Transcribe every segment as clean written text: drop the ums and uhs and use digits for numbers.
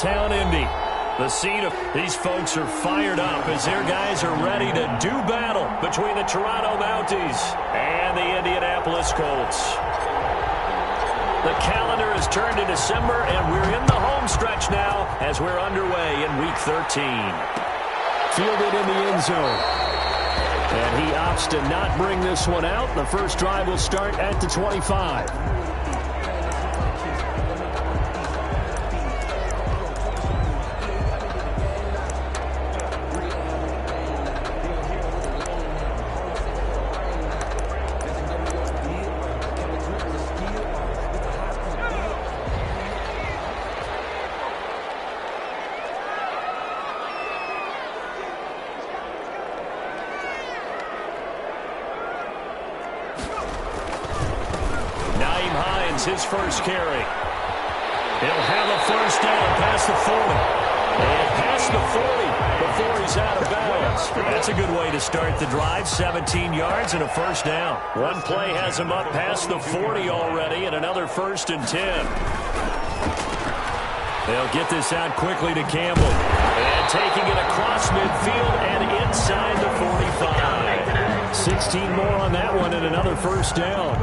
downtown Indy. The scene of these folks are fired up as their guys are ready to do battle between the Toronto Mounties and the Indianapolis Colts. The calendar has turned to December, and we're in the home stretch now as we're underway in Week 13. Fielded in the end zone. And he opts to not bring this one out. The first drive will start at the 25. His first carry. He'll have a first down past the 40. And past the 40 before he's out of bounds. That's a good way to start the drive. 17 yards and a first down. One play has him up past the 40 already, and another 1st and 10. They'll get this out quickly to Campbell. And taking it across midfield and inside the 45. 16 more on that one and another first down.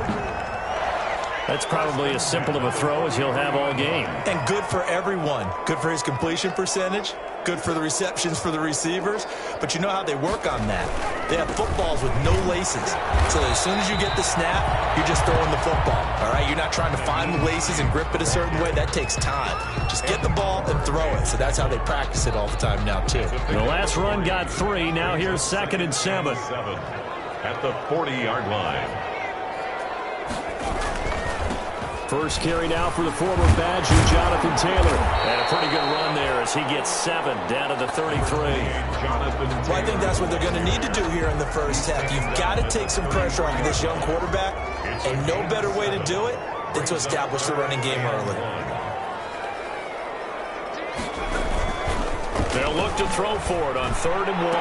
That's probably as simple of a throw as he'll have all game. And good for everyone. Good for his completion percentage. Good for the receptions for the receivers. But you know how they work on that. They have footballs with no laces. So as soon as you get the snap, you're just throwing the football. All right? You're not trying to find the laces and grip it a certain way. That takes time. Just get the ball and throw it. So that's how they practice it all the time now, too. The last run got 3. Now here's 2nd and 7. At the 40-yard line. First carry now for the former Badger, Jonathan Taylor. And a pretty good run there as he gets 7 down to the 33. Well, I think that's what they're going to need to do here in the first half. You've got to take some pressure off of this young quarterback, and no better way to do it than to establish the running game early. They'll look to throw for it on 3rd and 1.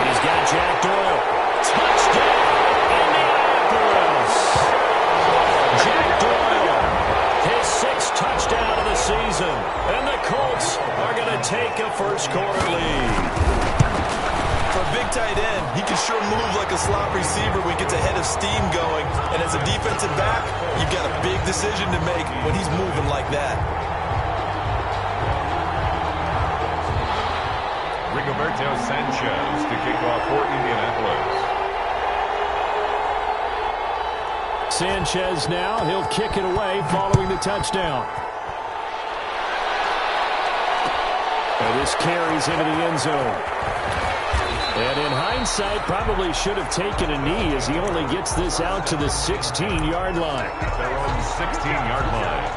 He's got Jack Doyle. Touchdown, Indianapolis! Jack Doyle, his 6th touchdown of the season, and the Colts are going to take a first-quarter lead. For a big tight end, he can sure move like a slot receiver when he gets a head of steam going, and as a defensive back, you've got a big decision to make when he's moving like that. Rigoberto Sanchez to kick off for Indianapolis. Sanchez now, he'll kick it away following the touchdown. And this carries into the end zone. And in hindsight, probably should have taken a knee as he only gets this out to the 16-yard line. Their own 16-yard line.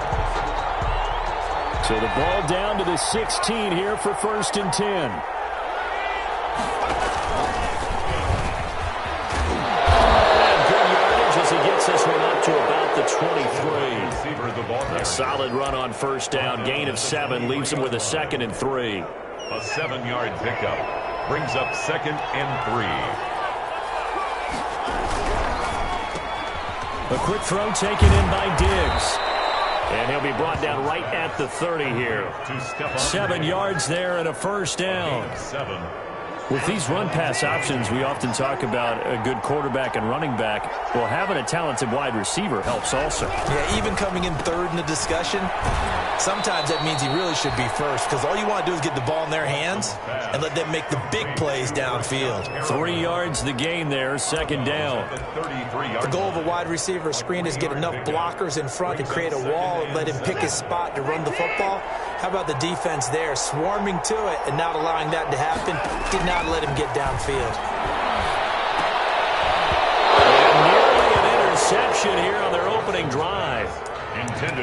So the ball down to the 16 here for 1st and 10. This one up to about the 23. A solid run on first down. Gain of 7 leaves him with a 2nd and 3. A 7-yard pickup brings up 2nd and 3. A quick throw taken in by Diggs. And he'll be brought down right at the 30 here. 7 yards there and a first down. With these run-pass options, we often talk about a good quarterback and running back. Well, having a talented wide receiver helps also. Yeah, even coming in 3rd in the discussion, sometimes that means he really should be 1st because all you want to do is get the ball in their hands and let them make the big plays downfield. 3 yards the gain there, 2nd down. The goal of a wide receiver screen is get enough blockers in front to create a wall and let him pick his spot to run the football. How about the defense there, swarming to it and not allowing that to happen? Did not let him get downfield. Nearly an interception here on their opening drive.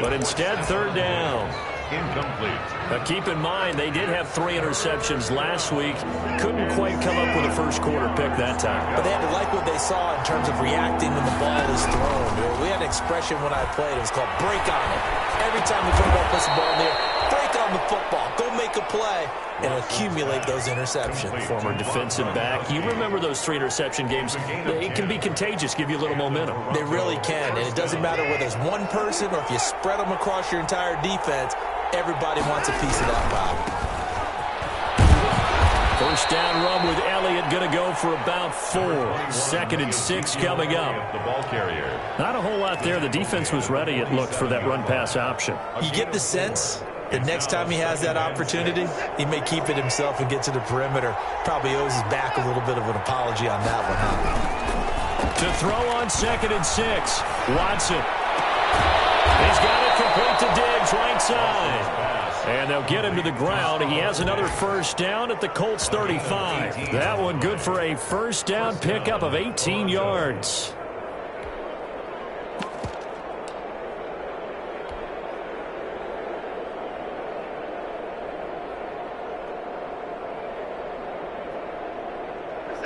But instead, 3rd down. Incomplete. But keep in mind, they did have 3 interceptions last week. Couldn't quite come up with a first-quarter pick that time. But they had to like what they saw in terms of reacting when the ball is thrown. We had an expression when I played. It was called break on it. Every time the quarterback puts the ball in there, break on the football. Go make a play and accumulate those interceptions. Former defensive back. You remember those 3 interception games. It can be contagious, give you a little momentum. They really can, and it doesn't matter whether it's one person or if you spread them across your entire defense. Everybody wants a piece of that pie. First down run with Elliott going to go for about 4. 2nd and 6 coming up. The ball carrier. Not a whole lot there. The defense was ready, it looked, for that run-pass option. You get the sense that next time he has that opportunity, he may keep it himself and get to the perimeter. Probably owes his back a little bit of an apology on that one, huh? To throw on 2nd and 6. Watson. He's got it complete to Diggs, right side. And they'll get him to the ground. He has another first down at the Colts 35. That one good for a first down pickup of 18 yards.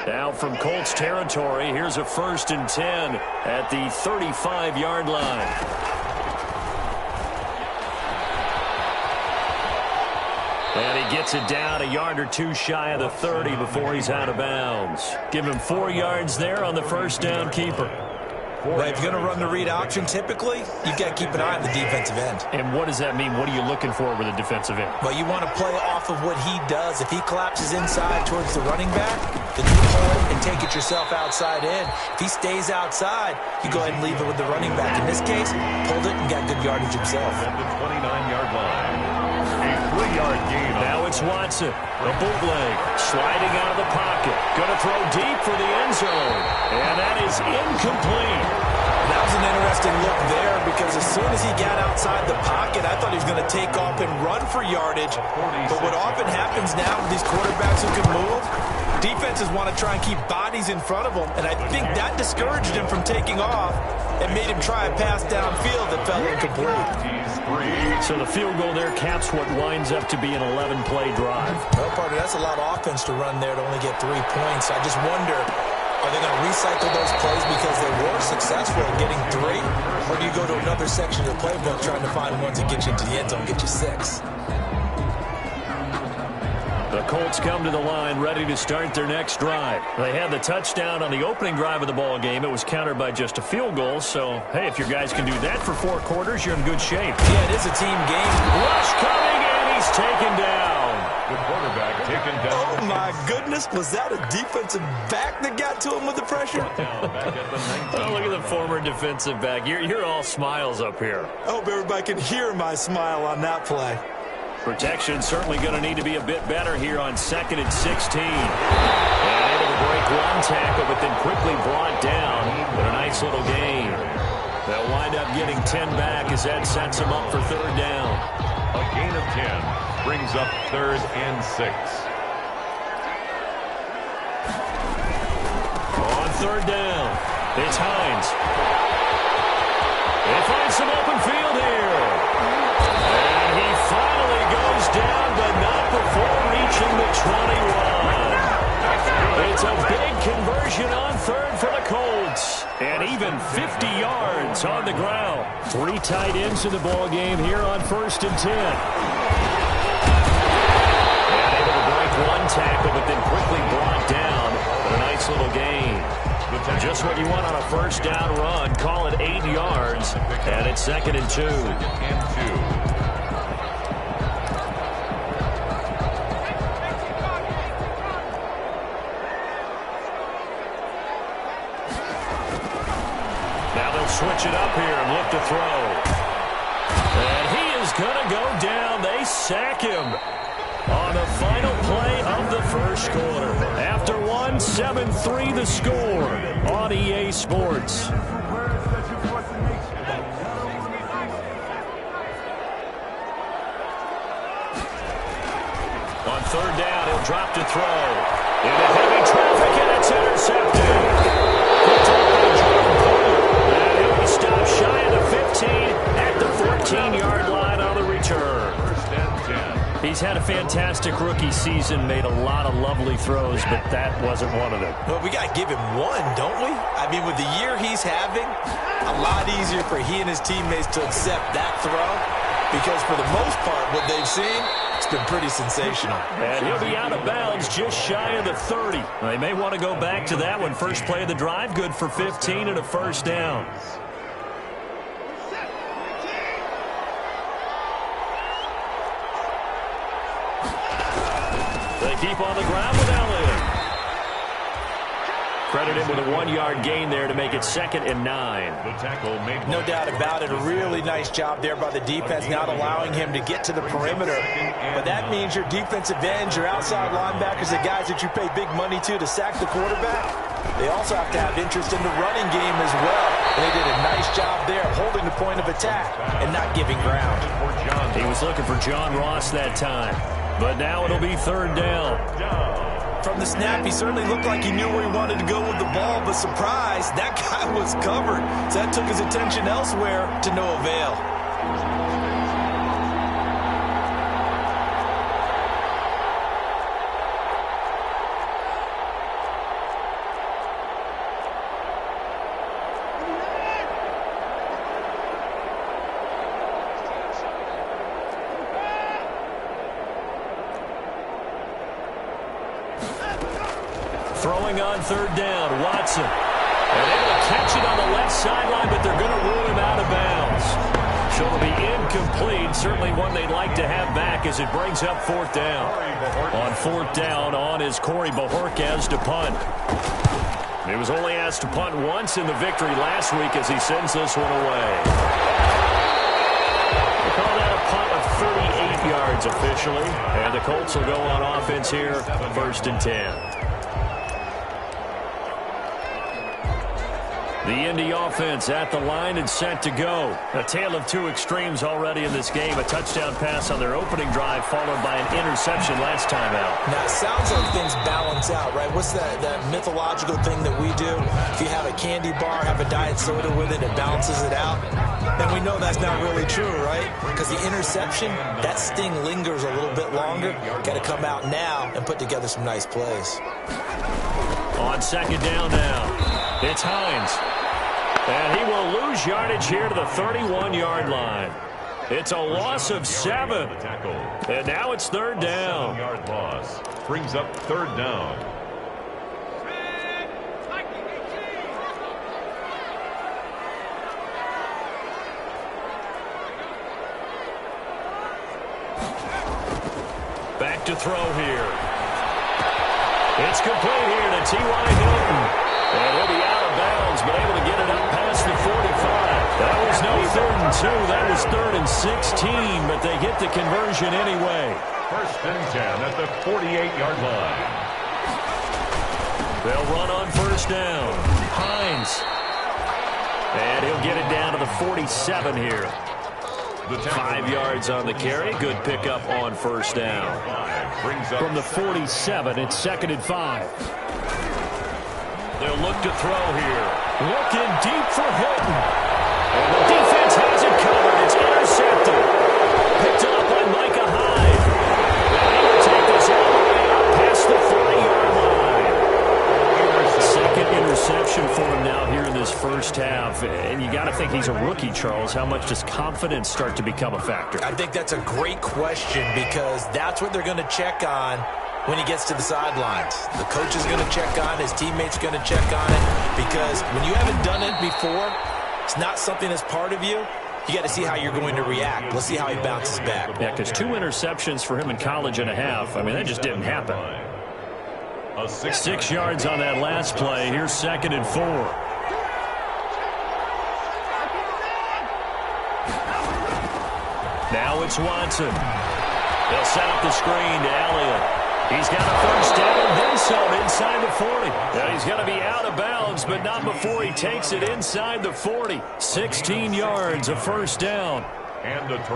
Now from Colts territory, here's a 1st and 10 at the 35-yard line. And he gets it down a yard or 2 shy of the 30 before he's out of bounds. Give him 4 yards there on the first down keeper. Well, if you're going to run the read option, typically, you've got to keep an eye on the defensive end. And what does that mean? What are you looking for with a defensive end? Well, you want to play off of what he does. If he collapses inside towards the running back, then you pull it and take it yourself outside in. If he stays outside, you go ahead and leave it with the running back. In this case, pulled it and got good yardage himself. At the 29-yard line. A 3-yard gain. Now it's Watson. The bootleg. Sliding out of the pocket. Going to throw deep for the end zone. And that is incomplete. That was an interesting look there because as soon as he got outside the pocket, I thought he was going to take off and run for yardage. But what often happens now with these quarterbacks who can move, defenses want to try and keep bodies in front of them. And I think that discouraged him from taking off and made him try a pass downfield that fell incomplete. So the field goal there caps what winds up to be an 11-play drive. Well, partner, that's a lot of offense to run there to only get 3 points. I just wonder, are they going to recycle those plays because they were successful in getting 3? Or do you go to another section of the playbook trying to find ones that get you into the end zone and get you 6? The Colts come to the line ready to start their next drive. They had the touchdown on the opening drive of the ball game. It was countered by just a field goal. So, hey, if your guys can do that for 4 quarters, you're in good shape. Yeah, it is a team game. Rush coming, and he's taken down. The quarterback taken down. Oh, my goodness. Was that a defensive back that got to him with the pressure? Back at the 19. Oh, look at the former defensive back. You're all smiles up here. I hope everybody can hear my smile on that play. Protection certainly going to need to be a bit better here on 2nd and 16. And able to break one tackle, but then quickly brought down. But a nice little gain. They'll wind up getting 10 back as that sets them up for 3rd down. A gain of 10 brings up 3rd and 6. On 3rd down, it's Hines. They find some open field here. And he finally goes down, but not before reaching the 21. It's a big conversion on 3rd for the Colts. And even 50 yards on the ground. 3 tight ends in the ball game here on 1st and 10. And able to break one tackle, but then quickly brought down. But a nice little gain. Just what you want on a first down run. Call it 8 yards. And it's 2nd and 2. 2nd and 2. Switch it up here and look to throw. And he is going to go down. They sack him on the final play of the first quarter. After one, 7-3 the score on EA Sports. On 3rd down, he'll drop to throw. Into heavy traffic, and it's intercepted. Stop shy of the 15 at the 14-yard line on the return. 1st and 10. He's had a fantastic rookie season, made a lot of lovely throws, but that wasn't one of them. Well, we got to give him one, don't we? I mean, with the year he's having, a lot easier for he and his teammates to accept that throw because for the most part, what they've seen, it's been pretty sensational. And he'll be out of bounds just shy of the 30. They may want to go back to that one. First play of the drive, good for 15 and a first down. They keep on the ground with Elliott. Credit him with a 1-yard gain there to make it 2nd and 9. The tackle made. No doubt about it. A really nice job there by the defense, not allowing him to get to the perimeter. But that means your defensive ends, your outside linebackers, the guys that you pay big money to sack the quarterback, they also have to have interest in the running game as well. And they did a nice job there of holding the point of attack and not giving ground. He was looking for John Ross that time. But now it'll be 3rd down. From the snap, he certainly looked like he knew where he wanted to go with the ball, but surprise, that guy was covered. So that took his attention elsewhere to no avail. Throwing on 3rd down, Watson. And able to catch it on the left sideline, but they're going to rule him out of bounds. So it'll be incomplete. Certainly one they'd like to have back as it brings up 4th down. On 4th down, on is Corey Bojorquez to punt. He was only asked to punt once in the victory last week as he sends this one away. They call that a punt of 38 yards officially. And the Colts will go on offense here, 1st and 10. The Indy offense at the line and set to go. A tale of two extremes already in this game. A touchdown pass on their opening drive followed by an interception last time out. Now, it sounds like things balance out, right? What's that mythological thing that we do? If you have a candy bar, have a diet soda with it, it balances it out. And we know that's not really true, right? Because the interception, that sting lingers a little bit longer. Got to come out now and put together some nice plays. On 2nd down now, it's Hines. And he will lose yardage here to the 31-yard line. It's a loss of 7. And now it's 3rd down. 7-yard loss brings up 3rd down. Back to throw here. It's complete here to T.Y. Hilton. And he'll be out of bounds, but able to get it up past the 45. That was no 3rd and 2. That was 3rd and 16, but they get the conversion anyway. 1st and 10 at the 48-yard line. They'll run on 1st down. Hines. And he'll get it down to the 47 here. 5 yards on the carry. Good pickup on 1st down. From the 47, it's 2nd and 5. They'll look to throw here. Looking deep for Hilton. And the defense has it covered. It's intercepted. Picked up by Micah Hyde. And he will take this all the way up past the 40-yard line. Second interception for him now here in this first half. And you got to think he's a rookie, Charles. How much does confidence start to become a factor? I think that's a great question because that's what they're going to check on when he gets to the sidelines. The coach is going to check on, his teammates going to check on it, because when you haven't done it before, it's not something that's part of you. You got to see how you're going to react. Let's see how he bounces back. Yeah, because 2 interceptions for him in college and a half. I mean, that just didn't happen. 6 yards on that last play. Here's 2nd and 4. Now it's Watson. They'll set up the screen to Elliott. He's got a 1st down, then some inside the 40. Now he's going to be out of bounds, but not before he takes it inside the 40. 16 yards, a 1st down.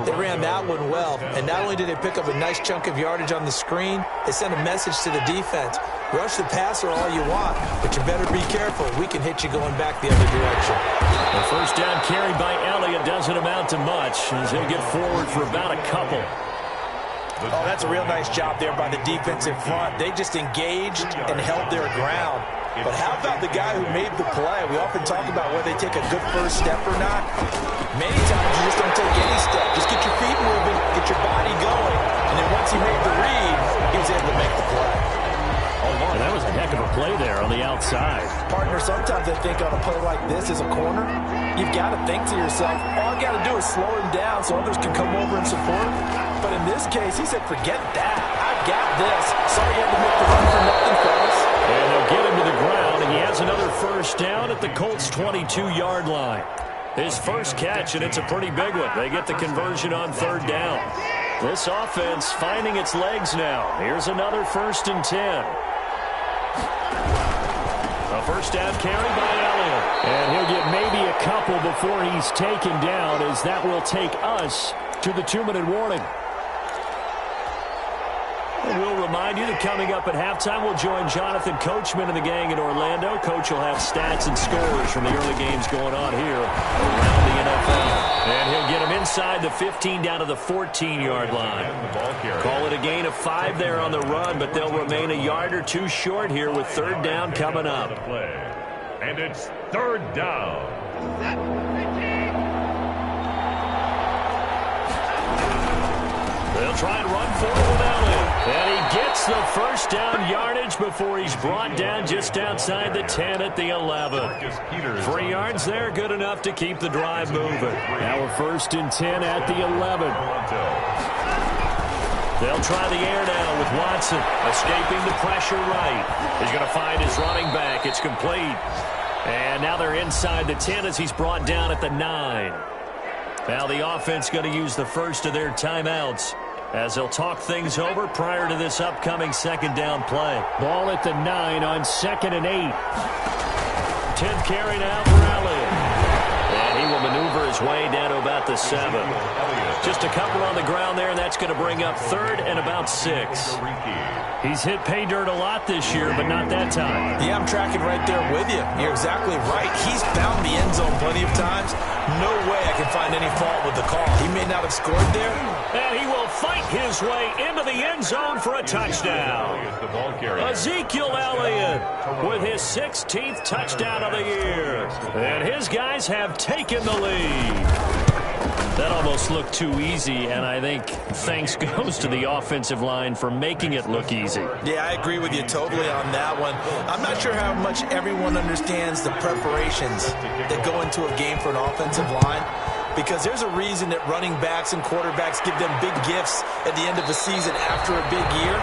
They ran that one well, and not only did they pick up a nice chunk of yardage on the screen, they sent a message to the defense. Rush the passer all you want, but you better be careful. We can hit you going back the other direction. The 1st down carried by Elliott doesn't amount to much, as he'll get forward for about a couple. Oh, that's a real nice job there by the defense in front. They just engaged and held their ground. But how about the guy who made the play? We often talk about whether they take a good first step or not. Many times you just don't take any step. Just get your feet moving, get your body going. And then once he made the read, he was able to make the play. And that was a heck of a play there on the outside. Partner, sometimes I think on a play like this as a corner, you've got to think to yourself, all I got to do is slow him down so others can come over and support him. But in this case, he said, forget that. I've got this. Sorry you first down at the Colts' 22-yard line. His first catch, and it's a pretty big one. They get the conversion on third down. This offense finding its legs now. Here's another 1st and 10. A first down carry by Elliott. And he'll get maybe a couple before he's taken down, as that will take us to the 2-minute warning. And we'll remind you that coming up at halftime, we'll join Jonathan Coachman and the gang in Orlando. Coach will have stats and scores from the early games going on here around the NFL. And he'll get him inside the 15 down to the 14-yard line. Call it a gain of 5 there on the run, but they'll remain a yard or two short here with third down coming up. And it's third down. They'll try and run for it with Elliott. And he gets the first down yardage before he's brought down just outside the 10 at the 11. 3 yards there, good enough to keep the drive moving. Now we're 1st and 10 at the 11. They'll try the air now with Watson escaping the pressure right. He's going to find his running back. It's complete. And now they're inside the 10 as he's brought down at the 9. Now the offense going to use the first of their timeouts as they'll talk things over prior to this upcoming second down play. Ball at the 9 on 2nd and 8. 10th carry now for Elliott. And he will maneuver his way down to about the 7. Just a couple on the ground there, and that's going to bring up 3rd and about 6. He's hit pay dirt a lot this year, but not that time. Yeah, I'm tracking right there with you. You're exactly right. He's found the end zone plenty of times. No way I can find any fault with the call. He may not have scored there. And he will fight his way into the end zone for a touchdown. Ezekiel Elliott with his 16th touchdown of the year. And his guys have taken the lead. That almost looked too easy, and I think thanks goes to the offensive line for making it look easy. Yeah, I agree with you totally on that one. I'm not sure how much everyone understands the preparations that go into a game for an offensive line, because there's a reason that running backs and quarterbacks give them big gifts at the end of the season after a big year.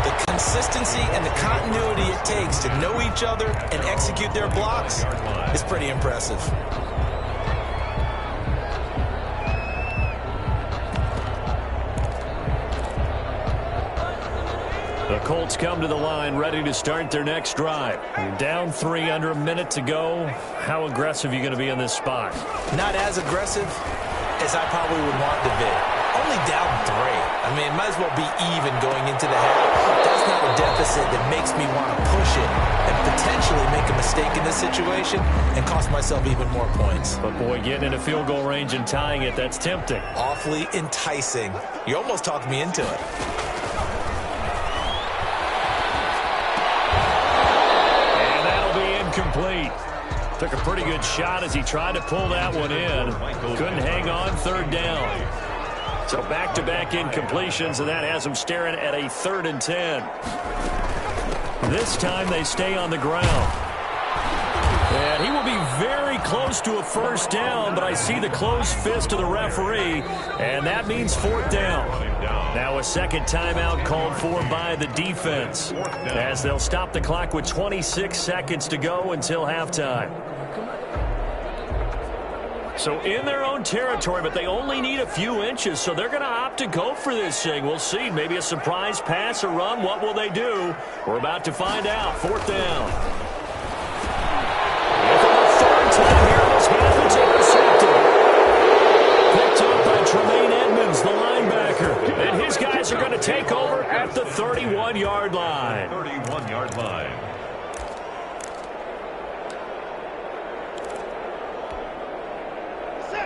The consistency and the continuity it takes to know each other and execute their blocks is pretty impressive. The Colts come to the line ready to start their next drive. Down 3 under a minute to go. How aggressive are you going to be in this spot? Not as aggressive as I probably would want to be. Only down 3. I mean, it might as well be even going into the half. That's not a deficit that makes me want to push it and potentially make a mistake in this situation and cost myself even more points. But, boy, getting into field goal range and tying it, that's tempting. Awfully enticing. You almost talked me into it. Complete. Took a pretty good shot as he tried to pull that one in. Couldn't hang on, third down. So back-to-back incompletions, and that has him staring at a 3rd and 10. This time they stay on the ground. And he will be very close to a first down, but I see the closed fist of the referee, and that means 4th down. Now a second timeout called for by the defense as they'll stop the clock with 26 seconds to go until halftime. So in their own territory, but they only need a few inches, so they're going to opt to go for this thing. We'll see. Maybe a surprise pass or run. What will they do? We're about to find out. 4th down. And for the 3rd time here, this half is intercepted. Picked up by Tremaine Edmonds, the linebacker. And his guys are going to take over at the 31-yard line. 31-yard line.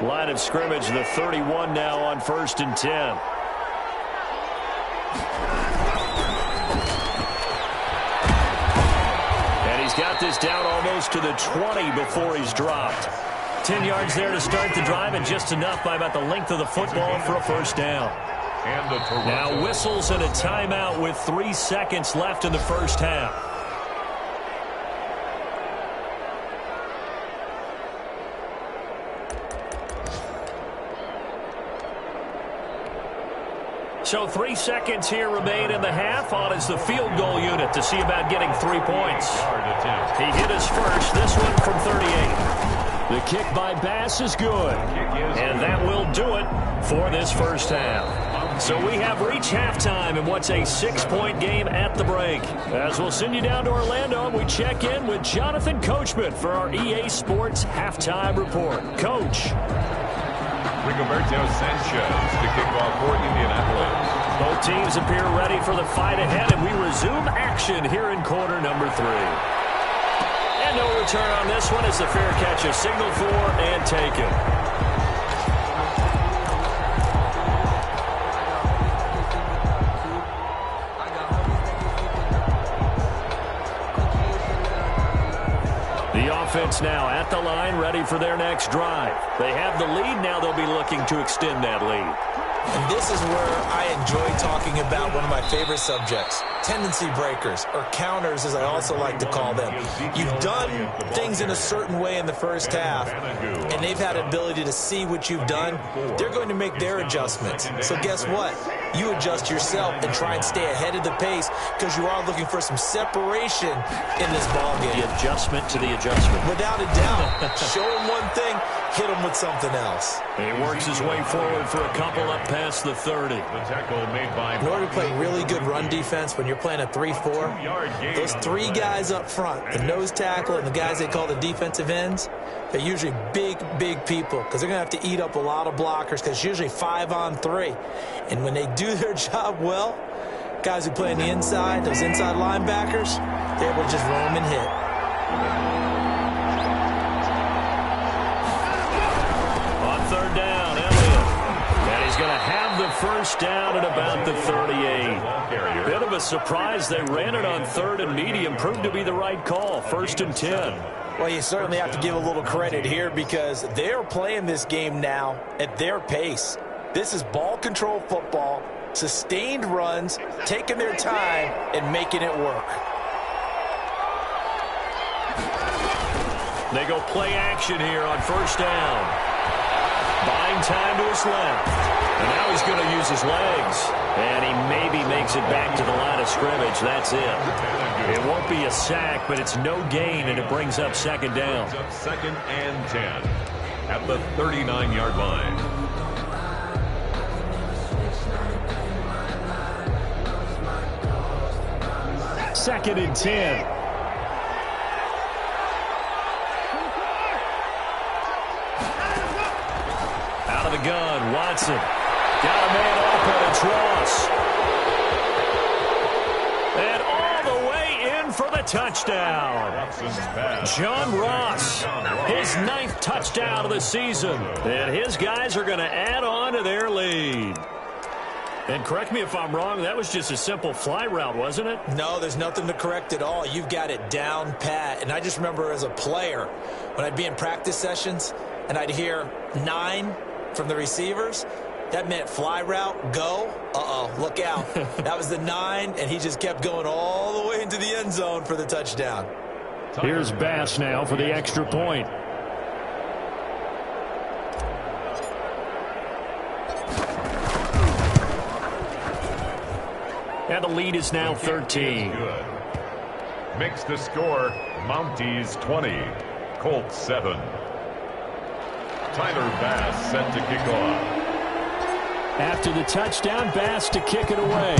Line of scrimmage, the 31 now on 1st and 10. And he's got this down almost to the 20 before he's dropped. 10 yards there to start the drive, and just enough by about the length of the football for a first down. Now whistles and a timeout with 3 seconds left in the first half. So 3 seconds here remain in the half. On is the field goal unit to see about getting 3 points. He hit his first, this one from 38. The kick by Bass is good. And that will do it for this first half. So we have reached halftime in what's a 6-point game at the break. As we'll send you down to Orlando, we check in with Jonathan Coachman for our EA Sports Halftime Report. Coach. Rigoberto Sanchez to kick off for Indianapolis. Both teams appear ready for the fight ahead, and we resume action here in quarter number 3. And no return on this one as the fair catch is signaled for and taken. Offense now at the line, ready for their next drive. They have the lead. Now they'll be looking to extend that lead. And this is where I enjoy talking about one of my favorite subjects, tendency breakers, or counters as I also like to call them. You've done things in a certain way in the first half, and they've had ability to see what you've done. They're going to make their adjustments. So guess what? You adjust yourself and try and stay ahead of the pace because you are looking for some separation in this ballgame. The adjustment to the adjustment. Without a doubt. Show them one thing, hit them with something else. He works his way forward for a couple up past the 30. The tackle made by in order to play really good run defense when you're playing a 3-4, those 3 guys up front, the nose tackle and the guys they call the defensive ends, they're usually big people because they're going to have to eat up a lot of blockers because it's usually 5-on-3. And when they do their job well, guys who play on the inside, those inside linebackers, they're able to just roam and hit. On third down, Elliott. And he's going to have the first down at about the 38. Bit of a surprise. They ran it on third and medium. Proved to be the right call. 1st and 10. Well, you certainly have to give a little credit here because they're playing this game now at their pace. This is ball control football, sustained runs, taking their time and making it work. They go play action here on first down. Buying time to his left. And now he's going to use his legs. And he maybe makes it back to the line of scrimmage. That's it. It won't be a sack, but it's no gain, and it brings up second down. 2nd and 10 at the 39-yard line. Second and 10. Out of the gun, Watson. Got a man open, it's Ross. And all the way in for the touchdown. John Ross, his 9th touchdown of the season. And his guys are going to add on to their lead. And correct me if I'm wrong, that was just a simple fly route, wasn't it? No, there's nothing to correct at all. You've got it down pat. And I just remember as a player, when I'd be in practice sessions and I'd hear 9 from the receivers, that meant fly route, go. Uh-oh, look out. That was the 9, and he just kept going all the way into the end zone for the touchdown. Here's Bass now for the extra point. And the lead is now 13. Good. Makes the score Mounties 20, Colts 7. Tyler Bass set to kick off. After the touchdown, Bass to kick it away.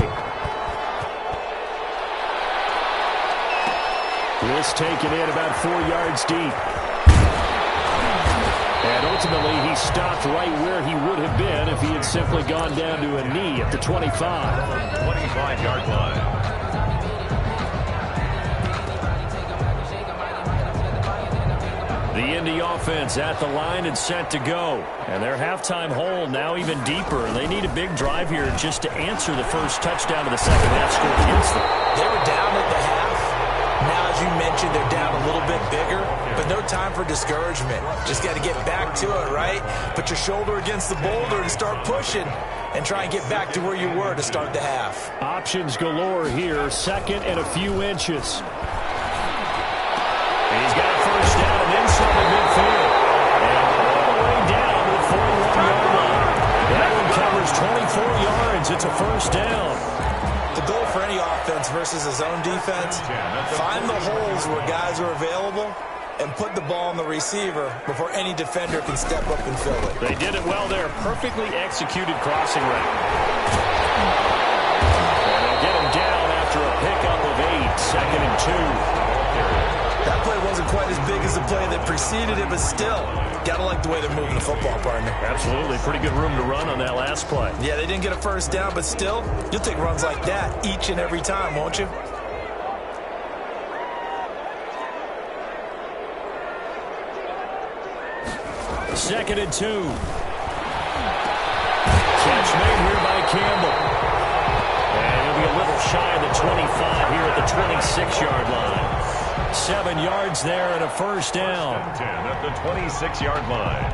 This taken in about 4 yards deep. And ultimately, he stopped right where he would have been if he had simply gone down to a knee at the 25. 25-yard line. The Indy offense at the line and set to go. And their halftime hole now even deeper. And they need a big drive here just to answer the first touchdown of the second half score against them. They were down at the half. Now, as you mentioned, they're down a little bit bigger. But no time for discouragement. Just got to get back to it, right? Put your shoulder against the boulder and start pushing. And try and get back to where you were to start the half. Options galore here. Second and a few inches. And he's got a first down and inside the midfield. And all the way down to the 41-yard line. That one covers 4 yards. It's a first down. The goal for any offense versus his own defense, find the holes where guys are available and put the ball on the receiver before any defender can step up and fill it. They did it well there. Perfectly executed crossing route. And they'll get him down after a pickup of 8. 2nd and 2. That play wasn't quite as big as the play that preceded it, but still, gotta like the way they're moving the football, partner. Absolutely. Pretty good room to run on that last play. Yeah, they didn't get a first down, but still, you'll take runs like that each and every time, won't you? Second and 2. Catch made here by Campbell. And he'll be a little shy of the 25 here at the 26-yard line. 7 yards there and a first down. 10 at the 26-yard line.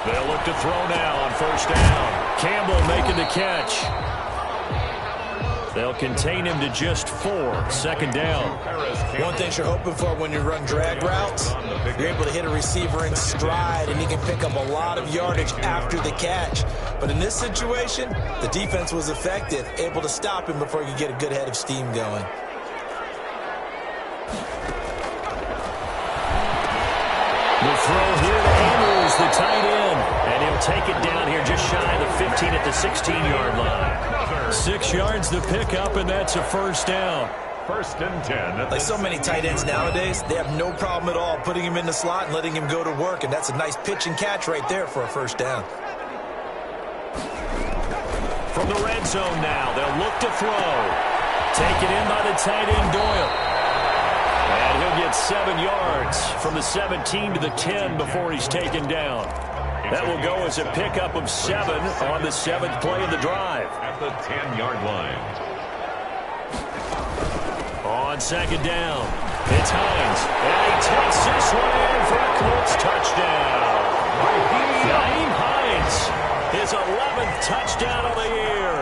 They'll look to throw now on first down. Campbell making the catch. They'll contain him to just 4. 2nd down. One thing you're hoping for when you run drag routes, you're able to hit a receiver in stride, and he can pick up a lot of yardage after the catch. But in this situation, the defense was effective, able to stop him before he could get a good head of steam going. The throw here to Andrews, the tight end. And he'll take it down here just shy of the 15 at the 16-yard line. 6 yards the pickup, and that's a first down. 1st and 10. Like so many tight ends nowadays, they have no problem at all putting him in the slot and letting him go to work, and that's a nice pitch and catch right there for a first down. From the red zone now, they'll look to throw. Taken in by the tight end, Doyle. And he'll get 7 yards from the 17 to the 10 before he's taken down. That will go as a pickup of 7 on the 7th play of the drive. At the 10-yard line. On 2nd down, it's Hines. And he takes this one in for a Colts touchdown. Naeem Hines, his 11th touchdown of the year.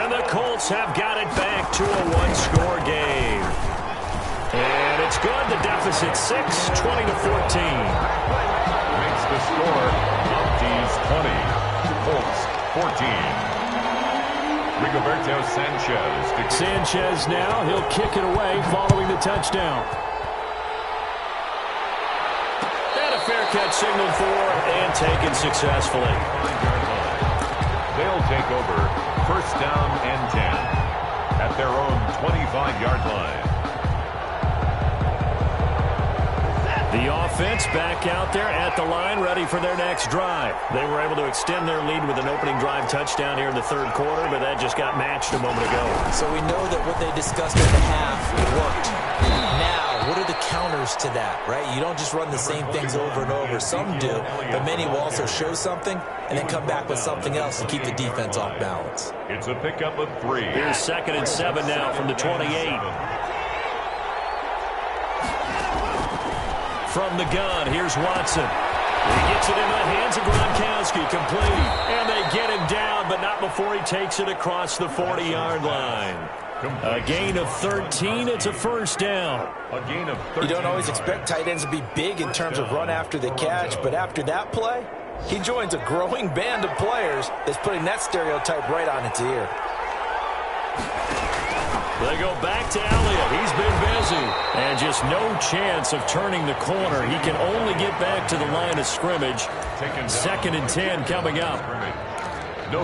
And the Colts have got it back to a 1-score game. And it's good. The deficit 6, 20-14. Makes the score. Mounties 20. Colts 14. Rigoberto Sanchez. Sanchez now. He'll kick it away following the touchdown. And a fair catch signaled for and taken successfully. They'll take over 1st down and 10 at their own 25-yard line. The offense back out there at the line, ready for their next drive. They were able to extend their lead with an opening drive touchdown here in the 3rd quarter, but that just got matched a moment ago. So we know that what they discussed at the half worked. Now, what are the counters to that, right? You don't just run the same things over and over. Some do, but many will also show something and then come back with something else to keep the defense off balance. It's a pickup of 3. Here's 2nd and 7 now from the 28. From the gun, here's Watson. He gets it in the hands of Gronkowski, complete. And they get him down, but not before he takes it across the 40-yard line. A gain of 13, it's a first down. A gain of 13. You don't always expect tight ends to be big in terms of run after the catch, but after that play, he joins a growing band of players that's putting that stereotype right on its ear. They go back to Elliott. He's been busy. And just no chance of turning the corner. He can only get back to the line of scrimmage. 2nd and 10 coming up.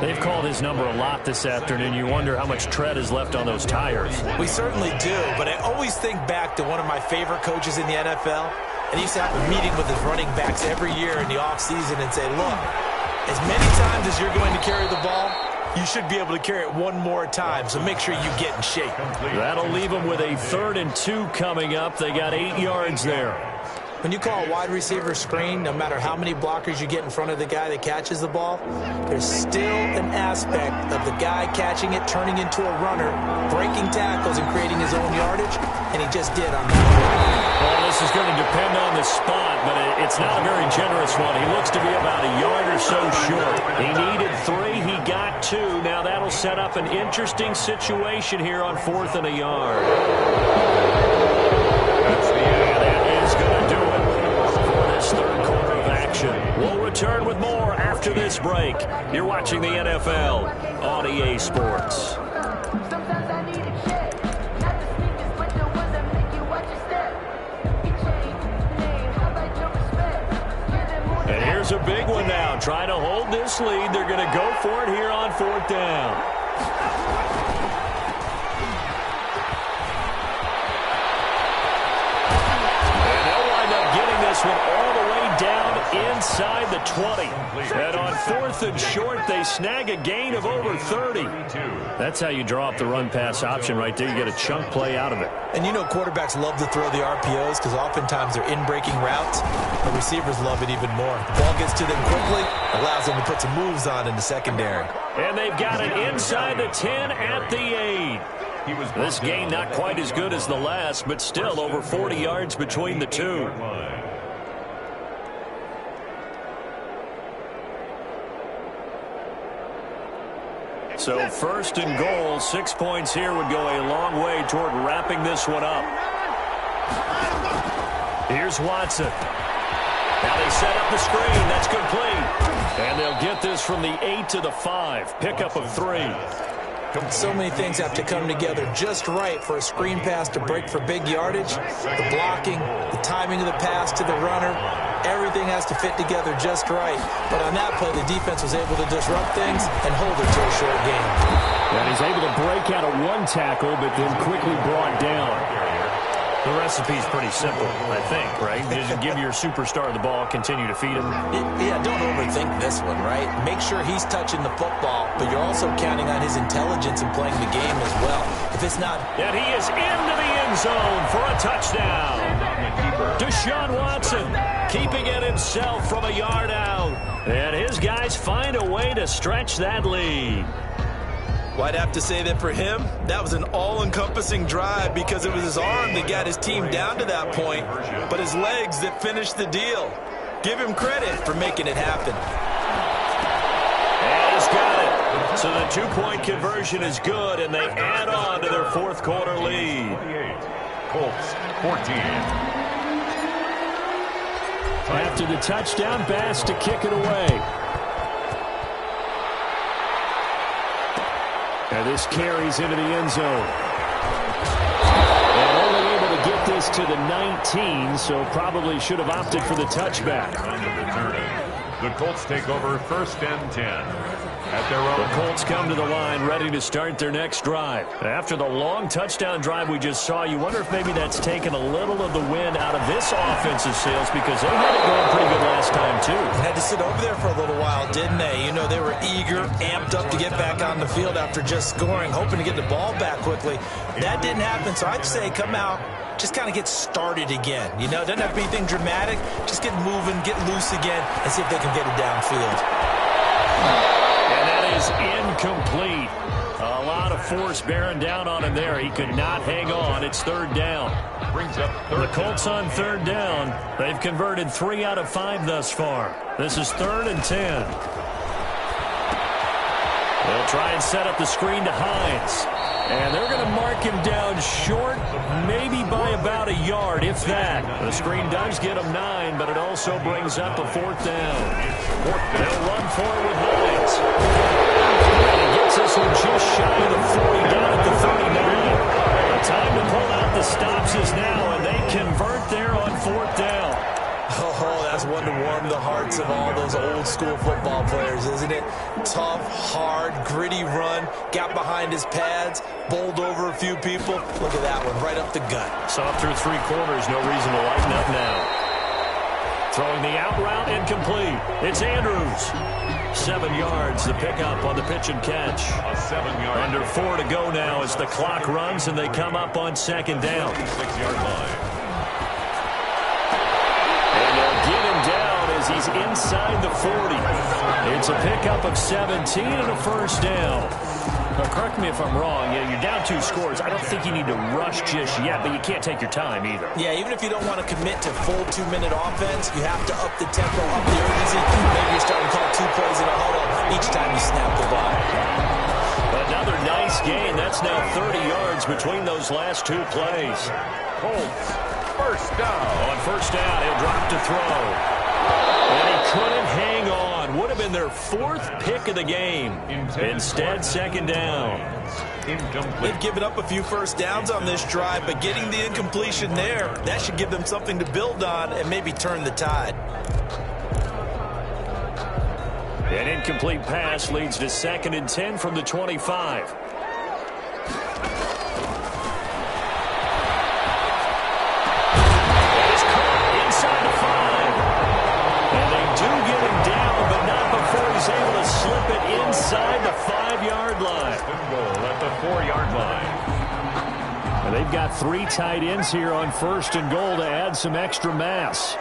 They've called his number a lot this afternoon. You wonder how much tread is left on those tires. We certainly do, but I always think back to one of my favorite coaches in the NFL. And he used to have a meeting with his running backs every year in the offseason and say, look, as many times as you're going to carry the ball, you should be able to carry it one more time, so make sure you get in shape. That'll leave them with a 3rd and 2 coming up. They got 8 yards there. When you call a wide receiver screen, no matter how many blockers you get in front of the guy that catches the ball, there's still an aspect of the guy catching it, turning into a runner, breaking tackles and creating his own yardage, and he just did on that one. Well, this is going to depend on the spot, but it's not a very generous one. He looks to be about a yard or so short. He needed 3. He got 2. Now that'll set up an interesting situation here on 4th and a yard. That's the end. And that is going to do it for this third quarter of action. We'll return with more after this break. You're watching the NFL on EA Sports. And here's a big one now. Trying to hold this lead. They're going to go for it here on 4th down. And they'll wind up getting this one all the way down inside the 20. And on 4th and short, they snag a gain of over 30. That's how you draw up the run-pass option right there. You get a chunk play out of it. And you know quarterbacks love to throw the RPOs because oftentimes they're in-breaking routes. The receivers love it even more. The ball gets to them quickly, allows them to put some moves on in the secondary. And they've got it inside the 10 at the 8. This gain not quite as good as the last, but still over 40 yards between the two. So 1st and goal, 6 points here would go a long way toward wrapping this one up. Here's Watson. Now they set up the screen. That's complete. And they'll get this from the 8 to the 5. Pickup of 3. So many things have to come together just right for a screen pass to break for big yardage. The blocking, the timing of the pass to the runner, everything has to fit together just right. But on that play, the defense was able to disrupt things and hold it to a short game. And he's able to break out of one tackle, but then quickly brought down. The recipe's pretty simple, I think, right? Just give your superstar the ball, continue to feed him. Yeah, don't overthink this one, right? Make sure he's touching the football, but you're also counting on his intelligence in playing the game as well. If it's not... And he is into the end zone for a touchdown. Deshaun Watson keeping it himself from a yard out. And his guys find a way to stretch that lead. Well, I'd have to say that for him, that was an all-encompassing drive because it was his arm that got his team down to that point, but his legs that finished the deal. Give him credit for making it happen. And he's got it. So the two-point conversion is good, and they add on to their 4th quarter lead. Colts 14. After the touchdown, Bass to kick it away. And this carries into the end zone. And only able to get this to the 19, so probably should have opted for the touchback. The Colts take over 1st and 10. At their own. The Colts come to the line ready to start their next drive. After the long touchdown drive we just saw, you wonder if maybe that's taken a little of the wind out of this offensive sails because they had it going pretty good last time too. Had to sit over there for a little while, didn't they? You know, they were eager, amped up to get back on the field after just scoring, hoping to get the ball back quickly. That didn't happen, so I'd say come out, just kind of get started again. You know, doesn't have to be anything dramatic. Just get moving, get loose again, and see if they can get it downfield. Is incomplete. A lot of force bearing down on him there. He could not hang on. It's 3rd down. Brings up The Colts on 3rd down. They've converted 3 out of 5 thus far. This is 3rd and 10. They'll try and set up the screen to Hines. And they're going to mark him down short, maybe by about a yard, if that. The screen does get him 9, but it also brings up a 4th down. They'll run for it with Hines. And he gets this one just shy of the 40, down at the 39. The time to pull out the stops is now, and they convert there on 4th down. Oh, that's one to warm the hearts of all those old-school football players, isn't it? Tough, hard, gritty run, got behind his pads, bowled over a few people. Look at that one, right up the gut. Saw through 3 quarters, no reason to lighten up now. Throwing the out route, incomplete. It's Andrews. 7 yards, the pickup on the pitch and catch. a 7-yard. Under 4 to go now as the clock runs and they come up on 2nd down. 6-yard line. He's inside the 40. It's a pickup of 17 and a first down. Now, correct me if I'm wrong. Yeah, you're down 2 scores. I don't think you need to rush just yet, but you can't take your time either. Yeah, even if you don't want to commit to full 2-minute offense, you have to up the tempo, up the urgency. Maybe you're starting to call 2 plays in a huddle each time you snap the ball. Another nice gain. That's now 30 yards between those last 2 plays. Colts, first down. On first down, he'll drop to throw. And he couldn't hang on. Would have been their 4th pick of the game. Instead, second down. Incomplete. They've given up a few first downs on this drive, but getting the incompletion there, that should give them something to build on and maybe turn the tide. An incomplete pass leads to 2nd and 10 from the 25. Able to slip it inside the 5-yard line. Goal at the 4-yard line. And they've got 3 tight ends here on 1st and goal to add some extra mass.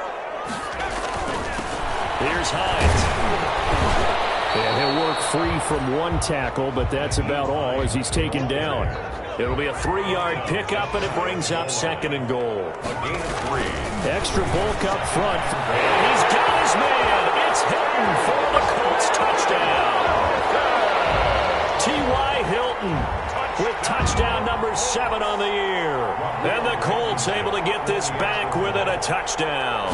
Here's Hines. And he'll work free from 1 tackle, but that's about all as he's taken down. It'll be a 3-yard pickup, and it brings up 2nd and goal. A gain of 3. Extra bulk up front. And he's got his man. It's Hilton for the Colts touchdown. T.Y. Hilton with touchdown number 7 on the year. And the Colts able to get this back within a touchdown.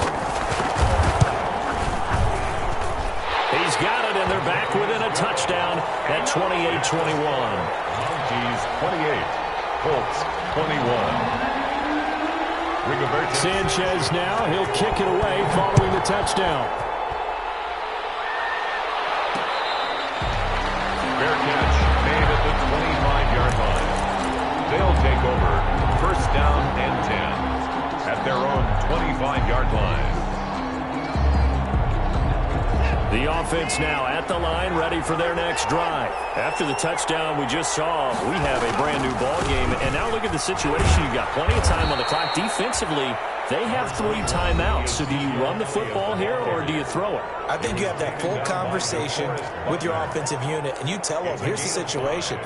He's got it, and they're back within a touchdown at 28-21. Mounties 28, Colts 21. Sanchez now, he'll kick it away following the touchdown. Fair catch made at the 25-yard line. They'll take over first down and 10 at their own 25-yard line. The offense now at the line, ready for their next drive. After the touchdown we just saw, we have a brand-new ball game. And now look at the situation. You've got plenty of time on the clock. Defensively, they have 3 timeouts. So do you run the football here or do you throw it? I think you have that full conversation with your offensive unit, and you tell them, here's the situation.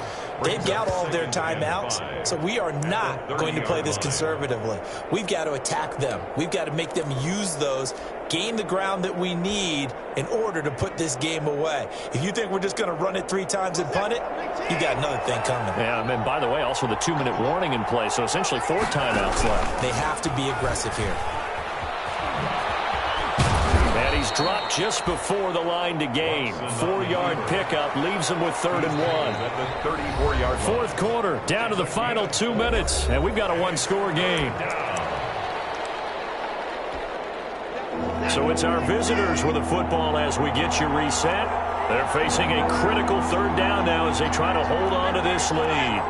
They've got all of their timeouts, so we are not going to play this conservatively. We've got to attack them. We've got to make them use those, gain the ground that we need in order to put this game away. If you think we're just going to run it 3 times and punt it, you got another thing coming. Yeah, and by the way, also the 2-minute warning in play, so essentially 4 timeouts left. They have to be aggressive here. And he's dropped just before the line to gain. 4-yard pickup leaves him with 3rd and 1. At the 34-yard line. 4th quarter, down to the final 2 minutes, and we've got a 1-score game. So it's our visitors with the football as we get you reset. They're facing a critical 3rd down now as they try to hold on to this lead.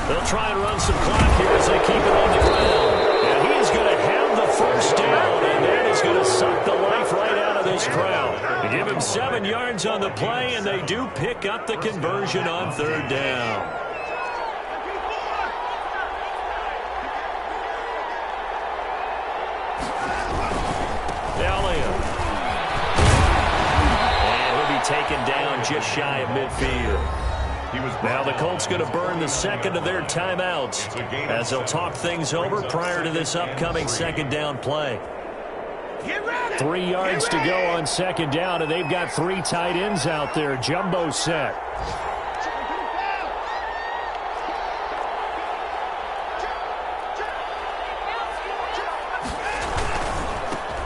They'll try and run some clock here as they keep it on the ground. And he's going to have the first down, and that is going to suck the life right out of this crowd. They give him 7 yards on the play, and they do pick up the conversion on 3rd down. Taken down just shy of midfield. Now the Colts going to burn the 2nd of their timeouts as they'll talk things over prior to this upcoming 2nd down play. 3 yards to go on 2nd down, and they've got 3 tight ends out there. Jumbo set.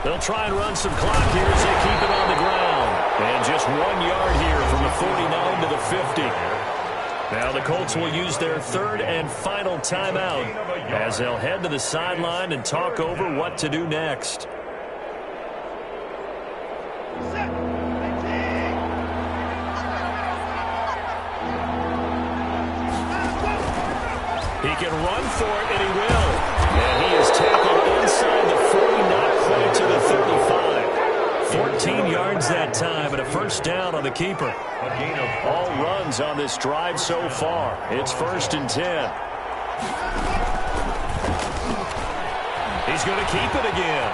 They'll try and run some clock here as they keep it on the ground. And just 1 yard here from the 49 to the 50. Now the Colts will use their 3rd and final timeout as they'll head to the sideline and talk over what to do next. He can run for it, and he will. And he is tackled inside the 40, not quite to the 35. 14 yards that time, and a first down on the keeper. All runs on this drive so far. It's 1st and 10. He's going to keep it again.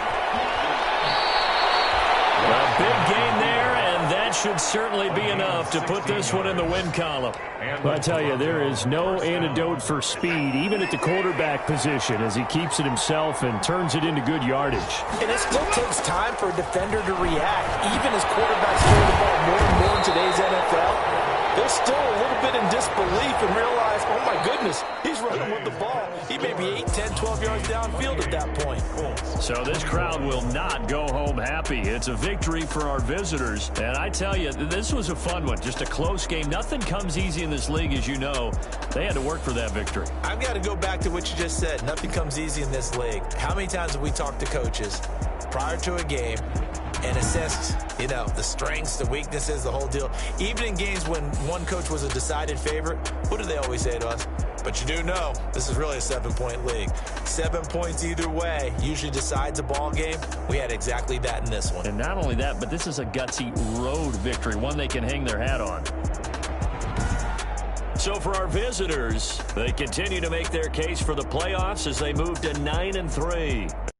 A big game there, and that should certainly be enough to put this one in the win column. Well, I tell you, there is no antidote for speed, even at the quarterback position, as he keeps it himself and turns it into good yardage. And it still takes time for a defender to react. Even as quarterbacks throw the ball more and more in today's NFL, they're still a little bit in disbelief and realize, oh my goodness, he's running with the ball. He may be 8, 10, 12 yards downfield at that point. So this crowd will not go home happy. It's a victory for our visitors. And I tell you, this was a fun one. Just a close game. Nothing comes easy in this league, as you know. They had to work for that victory. I've got to go back to what you just said. Nothing comes easy in this league. How many times have we talked to coaches prior to a game and assessed, the strengths, the weaknesses, the whole deal? Even in games when one coach was a decided favorite, what do they always say to us? But you do know this is really a 7-point league. 7 points either way usually decides a ball game. We had exactly that in this one. And not only that, but this is a gutsy road victory, one they can hang their hat on. So for our visitors, they continue to make their case for the playoffs as they move to 9-3.